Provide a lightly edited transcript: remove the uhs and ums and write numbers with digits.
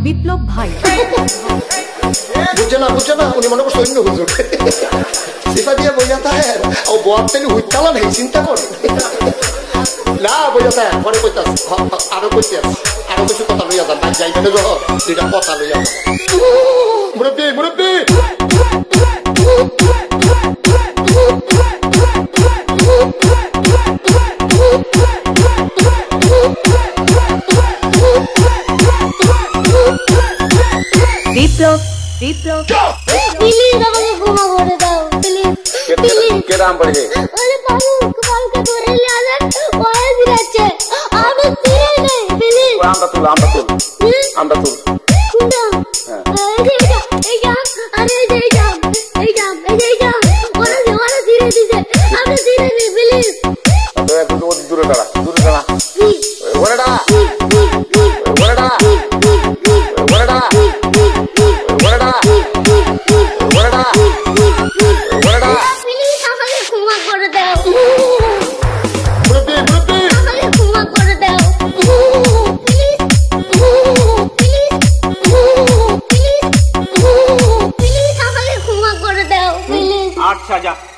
বিপ্লব ভাই বুঝে না উনি মনে করছে অন্য হুজুর সিফা দিয়ে বোঝাতে হয় ও বর তেলে হুইতালা নেই চিন্তা করে না বোঝাতে পরে কইতাস আরো কইতে আরো কিছু কথা লইয়া যান ভাই যাইবে না যখন দুইটা কথা লইয়া মুরব্বি মুরব্বি বিপ্লব বিপ্লব প্লিজ আমাকে ক্ষমা করে দাও প্লিজ কে নাম পড়ে আরে পালকে ধরে নিয়ে আসেন ওই দিচ্ছে আমি চিনি নেই প্লিজ আমরা তুল কুন্ডা এই যা আরে এই যা ওরা ধীরে দিছে আমি ধীরে নি প্লিজ তো দূরে দাঁড়া ওরে দাঁড়া अच्छा जा